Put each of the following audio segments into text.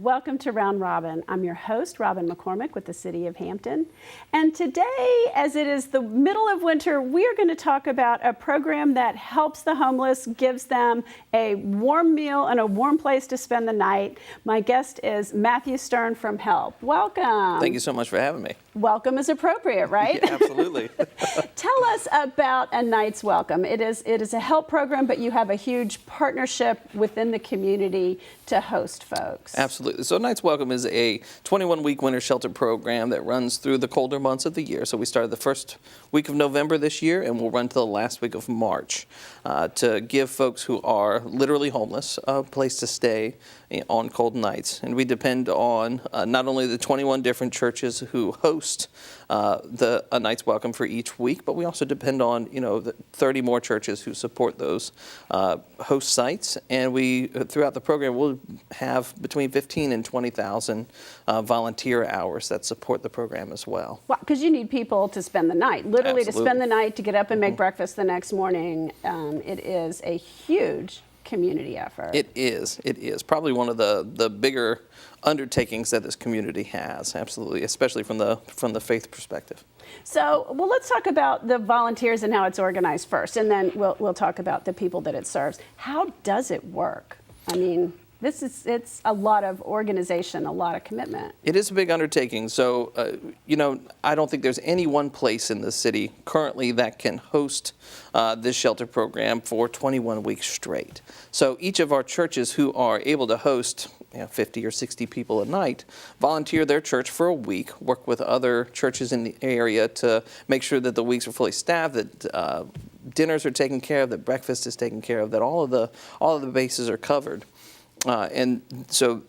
welcome to Round Robin. I'm your host, Robin McCormick with the City of Hampton. And today, as it is the middle of winter, we are going to talk about a program that helps the homeless, gives them a warm meal and a warm place to spend the night. My guest is Matthew Stearn from HELP. Welcome. Thank you so much for having me. Welcome is appropriate, right? Yeah, absolutely. Tell us about A Night's Welcome. It is a HELP program, but you have a huge partnership within the community to host folks. Absolutely. So Night's Welcome is a 21-week winter shelter program that runs through the colder months of the year. So we started the first week of November this year, and we'll run to the last week of March to give folks who are literally homeless a place to stay on cold nights. And we depend on not only the 21 different churches who host A Night's Welcome for each week, but we also depend on the 30 more churches who support those host sites. And we, throughout the program, will have between 15 and 20,000 volunteer hours that support the program as well. Well, because you need people to spend the night, literally Absolutely. to spend the night, to get up and make breakfast the next morning. It is a huge community effort. It is probably one of the bigger undertakings that this community has, absolutely, especially from the faith perspective. So, well, let's talk about the volunteers and how it's organized first, and then we'll talk about the people that it serves. How does it work? I mean, it's a lot of organization, a lot of commitment. It is a big undertaking. So, I don't think there's any one place in the city currently that can host this shelter program for 21 weeks straight. So each of our churches who are able to host 50 or 60 people a night volunteer their church for a week, work with other churches in the area to make sure that the weeks are fully staffed, that dinners are taken care of, that breakfast is taken care of, that all of the bases are covered. And so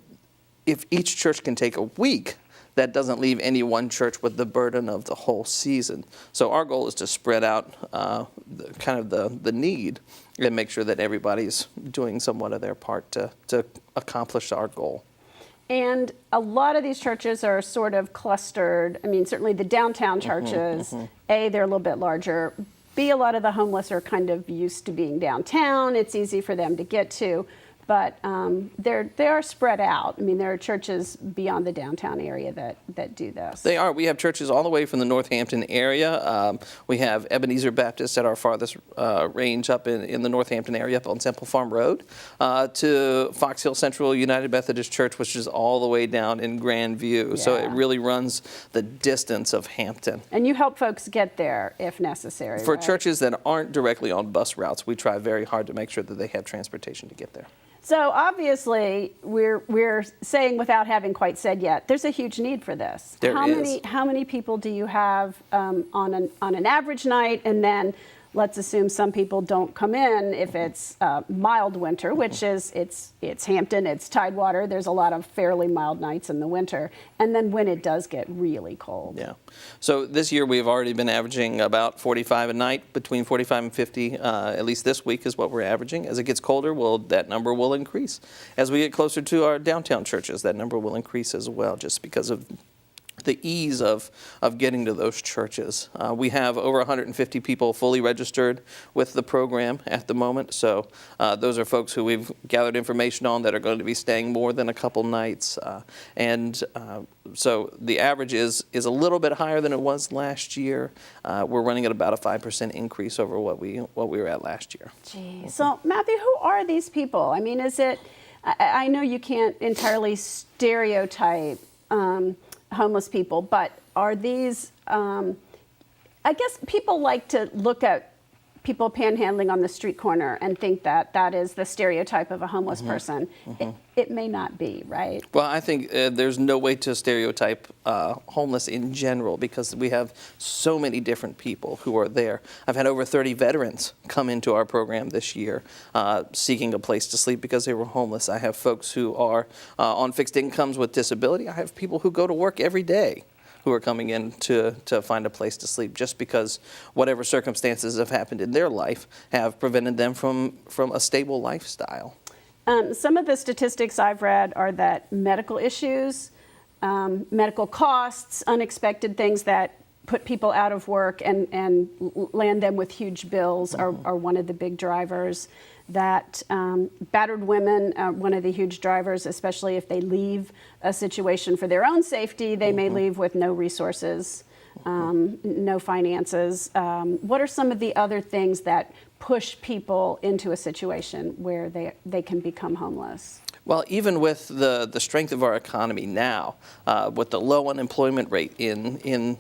if each church can take a week, that doesn't leave any one church with the burden of the whole season. So our goal is to spread out the need and make sure that everybody's doing somewhat of their part to accomplish our goal. And a lot of these churches are sort of clustered. I mean, certainly the downtown churches, A, they're a little bit larger. B, a lot of the homeless are kind of used to being downtown. It's easy for them to get to. But they are spread out. I mean, there are churches beyond the downtown area that do this. They are. We have churches all the way from the Northampton area. We have Ebenezer Baptist at our farthest range up in the Northampton area, up on Temple Farm Road, to Fox Hill Central United Methodist Church, which is all the way down in Grandview. Yeah. So it really runs the distance of Hampton. And you help folks get there if necessary, For right? churches that aren't directly on bus routes, we try very hard to make sure that they have transportation to get there. So obviously, we're saying without having quite said yet, there's a huge need for this. How many people do you have on an average night? And then let's assume some people don't come in if it's mild winter, which is it's Hampton, it's Tidewater. There's a lot of fairly mild nights in the winter, and then when it does get really cold. Yeah. So this year we've already been averaging about 45 a night, between 45 and 50. At least this week is what we're averaging. As it gets colder, that number will increase. As we get closer to our downtown churches, that number will increase as well, just because of the ease of getting to those churches. We have over 150 people fully registered with the program at the moment. So those are folks who we've gathered information on that are going to be staying more than a couple nights. So the average is a little bit higher than it was last year. We're running at about a 5% increase over what we were at last year. Geez. So Matthew, who are these people? I mean, I know you can't entirely stereotype homeless people, but are these, I guess people like to look at people panhandling on the street corner and think that is the stereotype of a homeless person. It may not be, right? Well, I think there's no way to stereotype homeless in general, because we have so many different people who are there. I've had over 30 veterans come into our program this year seeking a place to sleep because they were homeless. I have folks who are on fixed incomes with disability. I have people who go to work every day who are coming in to find a place to sleep, just because whatever circumstances have happened in their life have prevented them from a stable lifestyle. Some of the statistics I've read are that medical issues, medical costs, unexpected things that put people out of work and land them with huge bills are one of the big drivers. that battered women are one of the huge drivers, especially if they leave a situation for their own safety. They may leave with no resources, no finances. What are some of the other things that push people into a situation where they can become homeless? Well, even with the strength of our economy now, with the low unemployment rate in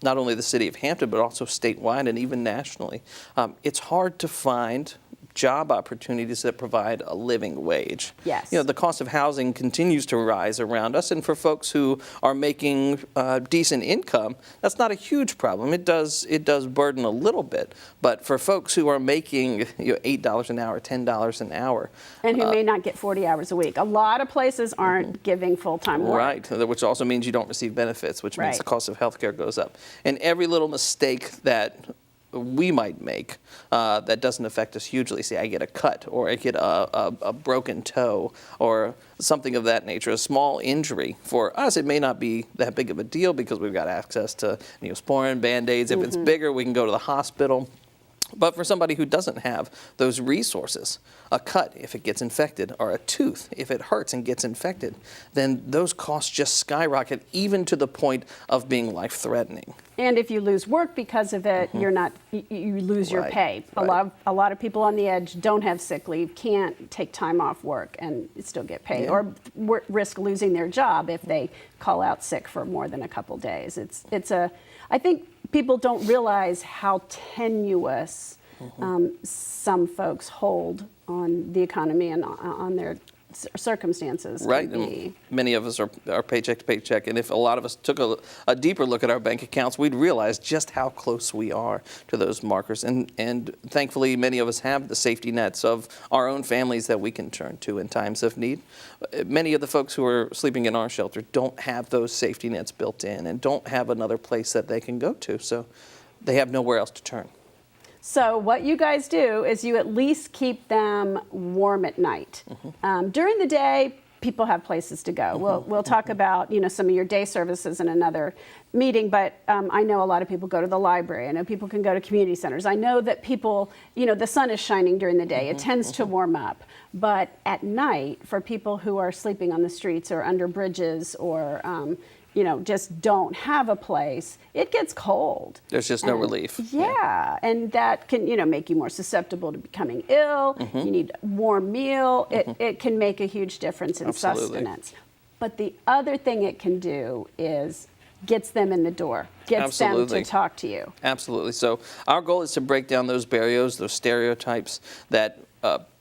not only the city of Hampton, but also statewide and even nationally, it's hard to find job opportunities that provide a living wage. Yes. The cost of housing continues to rise around us, and for folks who are making decent income, that's not a huge problem. It does burden a little bit, but for folks who are making $8 an hour, $10 an hour, and who may not get 40 hours a week, a lot of places aren't giving full-time work. Right, which also means you don't receive benefits, which means Right. the cost of health care goes up. And every little mistake that we might make that doesn't affect us hugely. Say I get a cut, or I get a broken toe, or something of that nature, a small injury. For us, it may not be that big of a deal because we've got access to Neosporin, Band-Aids. If it's bigger, we can go to the hospital. But for somebody who doesn't have those resources, a cut if it gets infected, or a tooth if it hurts and gets infected, then those costs just skyrocket, even to the point of being life-threatening. And if you lose work because of it, you lose your Right, pay. right. A lot of people on the edge don't have sick leave, can't take time off work and still get paid, Yeah. or risk losing their job if they call out sick for more than a couple days. I think people don't realize how tenuous some folks hold on the economy and on their circumstances. Right, and many of us are paycheck to paycheck, and if a lot of us took a deeper look at our bank accounts, we'd realize just how close we are to those markers. And thankfully, many of us have the safety nets of our own families that we can turn to in times of need. Many of the folks who are sleeping in our shelter don't have those safety nets built in and don't have another place that they can go to, so they have nowhere else to turn. So what you guys do is you at least keep them warm at night. During the day, people have places to go. We'll talk about some of your day services in another meeting, but I know a lot of people go to the library. I know people can go to community centers. I know that people, the sun is shining during the day. It tends to warm up. But at night, for people who are sleeping on the streets or under bridges or just don't have a place, it gets cold. There's just no relief. Yeah, and that can, make you more susceptible to becoming ill. You need a warm meal. It can make a huge difference in sustenance. But the other thing it can do is gets them in the door, gets them to talk to you. Absolutely. So our goal is to break down those barriers, those stereotypes that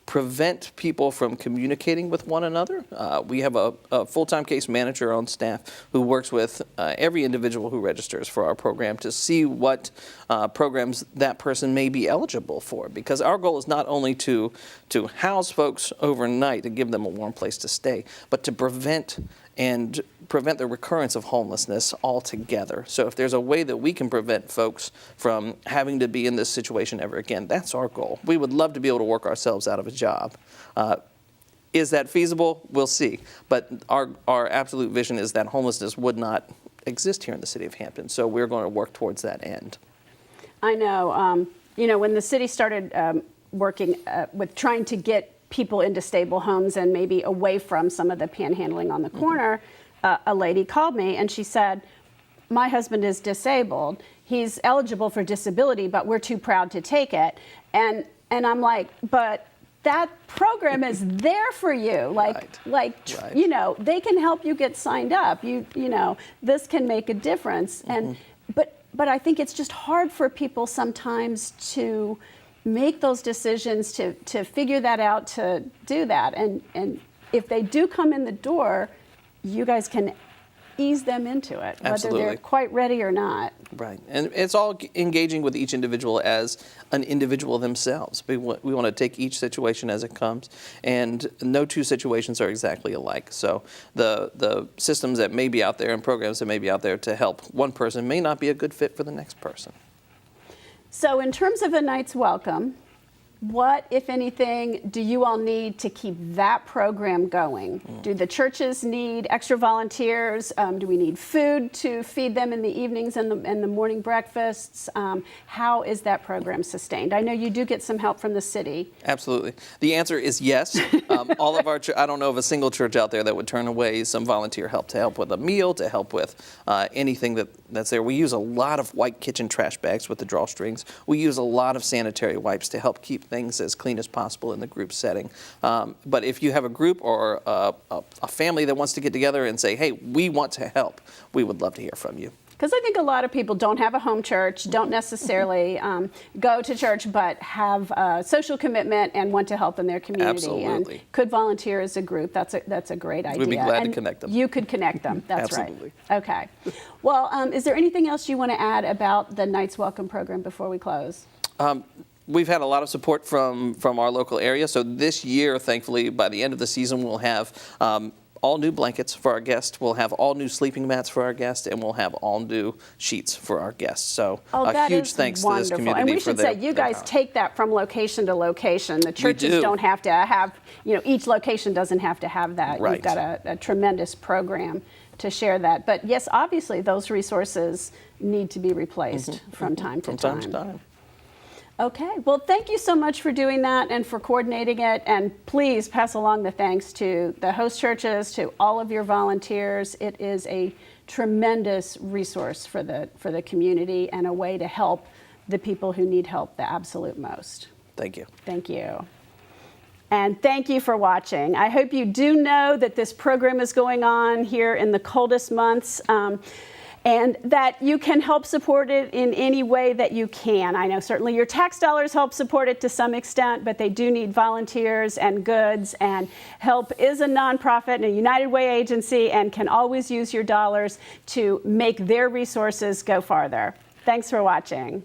prevent people from communicating with one another. We have a full-time case manager on staff who works with every individual who registers for our program to see what programs that person may be eligible for. Because our goal is not only to house folks overnight and give them a warm place to stay, but to prevent the recurrence of homelessness altogether. So if there's a way that we can prevent folks from having to be in this situation ever again, that's our goal. We would love to be able to work ourselves out of a job. Is that feasible? We'll see. But our absolute vision is that homelessness would not exist here in the city of Hampton. So we're going to work towards that end. I know. When the city started working with trying to get people into stable homes and maybe away from some of the panhandling on the corner, a lady called me and she said, my husband is disabled. He's eligible for disability, but we're too proud to take it. And I'm like, but that program is there for you. Right. They can help you get signed up. This can make a difference. And but I think it's just hard for people sometimes to make those decisions, to figure that out, to do that. And if they do come in the door, you guys can ease them into it, Absolutely. whether they're quite ready or not. Right. And it's all engaging with each individual as an individual themselves. We want to take each situation as it comes, and no two situations are exactly alike. So the systems that may be out there and programs that may be out there to help one person may not be a good fit for the next person. So in terms of a night's welcome, What, if anything, do you all need to keep that program going? Do the churches need extra volunteers? Do we need food to feed them in the evenings and the morning breakfasts? How is that program sustained? I know you do get some help from the city. Absolutely. The answer is yes. All of our, I don't know of a single church out there that would turn away some volunteer help to help with a meal, to help with anything that's there. We use a lot of white kitchen trash bags with the drawstrings. We use a lot of sanitary wipes to help keep things as clean as possible in the group setting. But if you have a group or a family that wants to get together and say, hey, we want to help, we would love to hear from you. Because I think a lot of people don't have a home church, don't necessarily go to church, but have a social commitment and want to help in their community. Absolutely. And could volunteer as a group. That's a great idea. We'd be glad to connect them. You could connect them. That's Absolutely. Right. Okay. Well, is there anything else you want to add about the Knights Welcome program before we close? We've had a lot of support from our local area. So this year, thankfully, by the end of the season, we'll have all new blankets for our guests. We'll have all new sleeping mats for our guests, and we'll have all new sheets for our guests. So a huge thanks to this community. And we should say, you guys take that from location to location. The churches don't have to have, each location doesn't have to have that. Right. You've got a tremendous program to share that. But yes, obviously, those resources need to be replaced from time to time. Okay, well, thank you so much for doing that and for coordinating it. And please pass along the thanks to the host churches, to all of your volunteers. It is a tremendous resource for the community and a way to help the people who need help the absolute most. Thank you. Thank you. And thank you for watching. I hope you do know that this program is going on here in the coldest months. And that you can help support it in any way that you can. I know certainly your tax dollars help support it to some extent, but they do need volunteers and goods. And HELP is a nonprofit and a United Way agency and can always use your dollars to make their resources go farther. Thanks for watching.